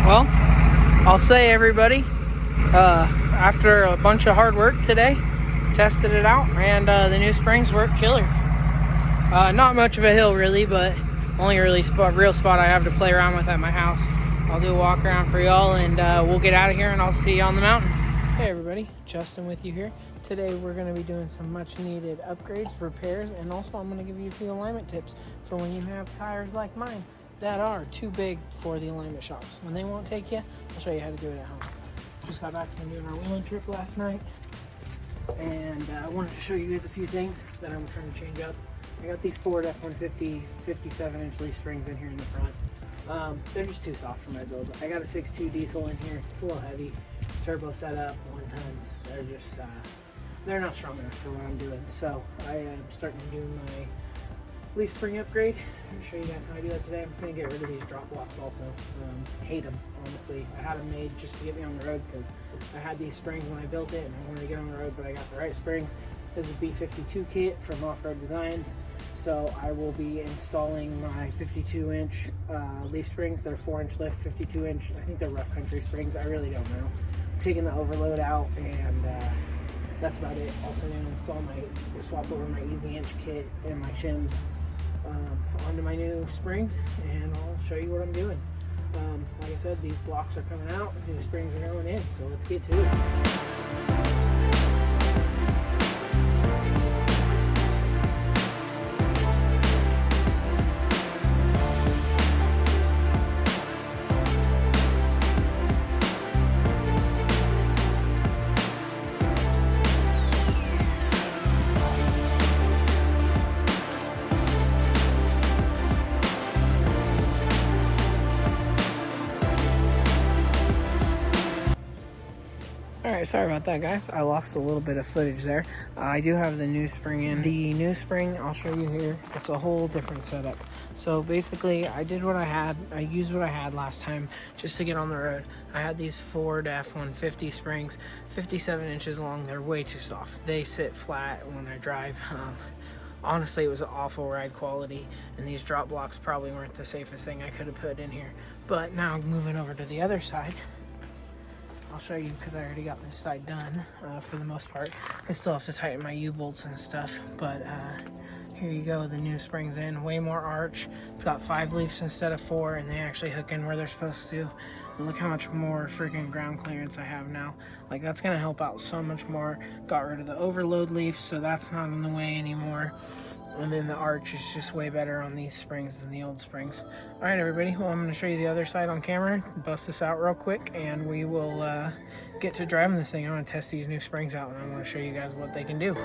Well, I'll say everybody, after a bunch of hard work today, tested it out, and the new springs work killer. Not much of a hill really, but only a real spot I have to play around with at my house. I'll do a walk around for y'all, and we'll get out of here and I'll see you on the mountain. Hey everybody, Justin with you here. Today we're going to be doing some much needed upgrades, repairs, and also I'm going to give you a few alignment tips for when you have tires like mine that are too big for the alignment shops. When they won't take you, I'll show you how to do it at home. Just got back from doing our wheeling trip last night, and I wanted to show you guys a few things that I'm trying to change up. I got these Ford F-150 57-inch leaf springs in here in the front. They're just too soft for my build. I got a 6.2 diesel in here. It's a little heavy. Turbo setup, 1 tons. They're just, they're not strong enough for what I'm doing. So I am starting to do my leaf spring upgrade. I'm going to show you guys how I do that today. I'm going to get rid of these drop blocks also. Hate them, honestly. I had them made just to get me on the road because I had these springs when I built it and I wanted to get on the road, but I got the right springs. This is a B52 kit from Off-Road Designs. So I will be installing my 52-inch leaf springs. They're 4-inch lift, 52-inch. I think they're rough country springs. I really don't know. I'm taking the overload out, and that's about it. Also going to install swap over my Easy Inch kit and my shims onto my new springs, and I'll show you what I'm doing. Like I said, these blocks are coming out, new springs are going in, so let's get to it. Alright, sorry about that guys. I lost a little bit of footage there. I do have the new spring in. The new spring, I'll show you here. It's a whole different setup. So basically, I used what I had last time just to get on the road. I had these Ford F-150 springs, 57 inches long. They're way too soft. They sit flat when I drive. Honestly, it was an awful ride quality, and these drop blocks probably weren't the safest thing I could have put in here. But now moving over to the other side, I'll show you because I already got this side done for the most part. I still have to tighten my U-bolts and stuff, but here you go, the new springs in, way more arch. It's got 5 leaves instead of 4, and they actually hook in where they're supposed to. And look how much more freaking ground clearance I have now. Like, that's gonna help out so much more. Got rid of the overload leaf, so that's not in the way anymore. And then the arch is just way better on these springs than the old springs. All right, everybody. Well, I'm going to show you the other side on camera, bust this out real quick, and we will get to driving this thing. I'm going to test these new springs out, and I'm going to show you guys what they can do.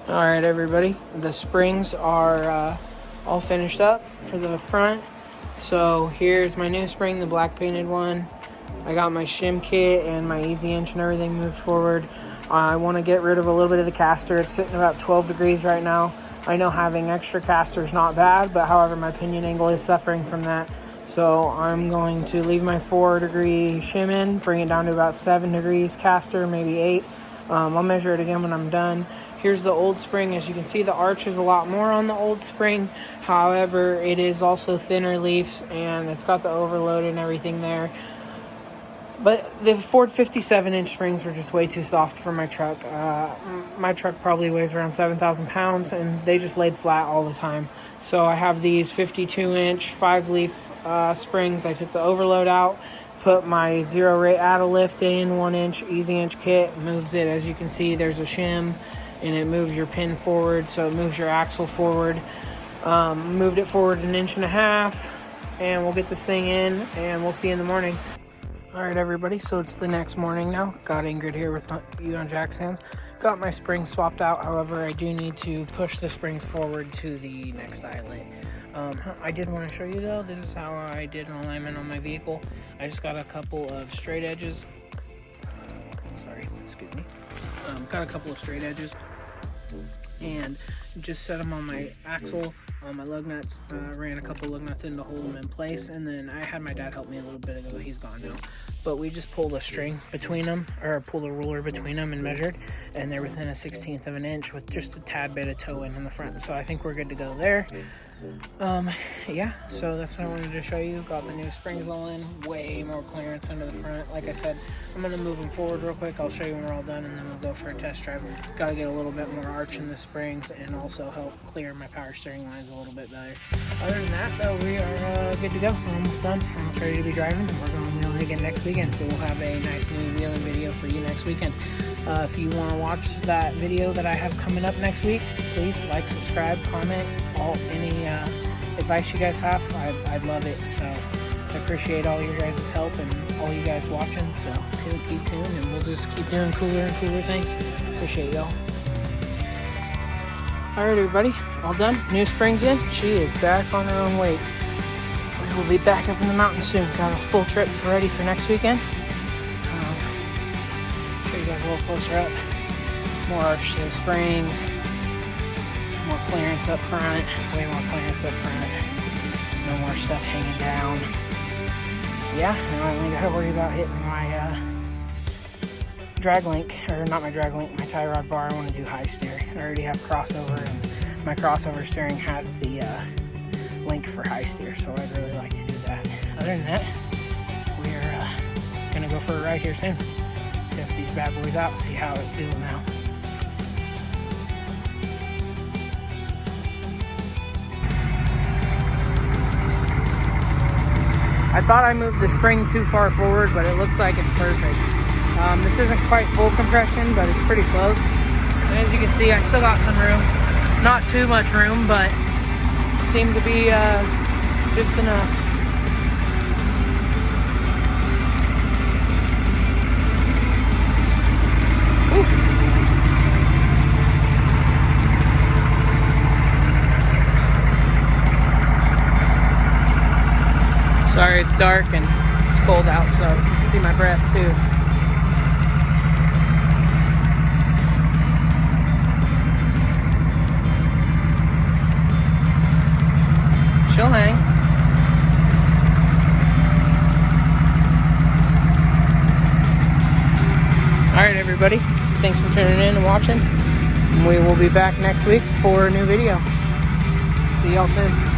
All right, everybody, the springs are all finished up for the front. So here's my new spring, the black painted one. I got my shim kit and my Easy Inch and everything moved forward. I want to get rid of a little bit of the caster. It's sitting about 12 degrees right now. I know having extra caster is not bad, but however, my pinion angle is suffering from that. So I'm going to leave my 4-degree shim in, bring it down to about 7 degrees caster, maybe 8. I'll measure it again when I'm done. Here's the old spring. As you can see, the arch is a lot more on the old spring. However, it is also thinner leaves, and it's got the overload and everything there. But the Ford 57-inch springs were just way too soft for my truck. My truck probably weighs around 7,000 pounds, and they just laid flat all the time. So I have these 52-inch 5-leaf springs. I took the overload out, put my zero rate add lift in, 1-inch Easy Inch kit, moves it. As you can see, there's a shim, and it moves your pin forward, so it moves your axle forward. Moved it forward 1.5 inches, and we'll get this thing in, and we'll see you in the morning. Alright everybody, so it's the next morning now. Got Ingrid here with you on Jack's hands. Got my springs swapped out, however I do need to push the springs forward to the next eyelet. I did want to show you though, this is how I did an alignment on my vehicle. I just got a couple of straight edges. Got a couple of straight edges and just set them on my axle, on my lug nuts. Ran a couple lug nuts in to hold them in place, and then I had my dad help me a little bit ago. He's gone now, but we just pulled a string between them, or pulled a ruler between them and measured, and they're within a 1/16 of an inch with just a tad bit of toe in the front. So I think we're good to go there. Yeah, so that's what I wanted to show you. Got the new springs all in, way more clearance under the front. Like I said, I'm gonna move them forward real quick. I'll show you when we're all done, and then we'll go for a test drive. Got to get a little bit more arch in the springs and also help clear my power steering lines a little bit better. Other than that though, we are good to go. We're almost done, almost ready to be driving. We're going wheeling again next weekend, so we'll have a nice new wheeling video for you next weekend. If you want to watch that video that I have coming up next week, please like, subscribe, comment, any advice you guys have. I'd love it. So I appreciate all your guys' help and all you guys watching. So keep tuned, and we'll just keep doing cooler and cooler things. Appreciate y'all. Alright everybody, all done. New springs in. She is back on her own weight. We will be back up in the mountains soon. Got a full trip ready for next weekend. Show you guys a little closer up. More arch to the springs. More clearance up front. Way more clearance up front. No more stuff hanging down. Yeah, now I only gotta worry about hitting my drag link, or not my drag link, my tie rod bar. I want to do high steer. I already have crossover, and my crossover steering has the link for high steer, so I'd really like to do that. Other than that, we're gonna go for a ride here soon. Test these bad boys out, see how it feels now. I thought I moved the spring too far forward, but it looks like it's perfect. This isn't quite full compression, but it's pretty close. And as you can see, I still got some room. Not too much room, but seemed to be just enough. Woo. Sorry, it's dark and it's cold out, so you can see my breath too. She'll hang. Alright everybody, thanks for tuning in and watching. We will be back next week for a new video. See y'all soon.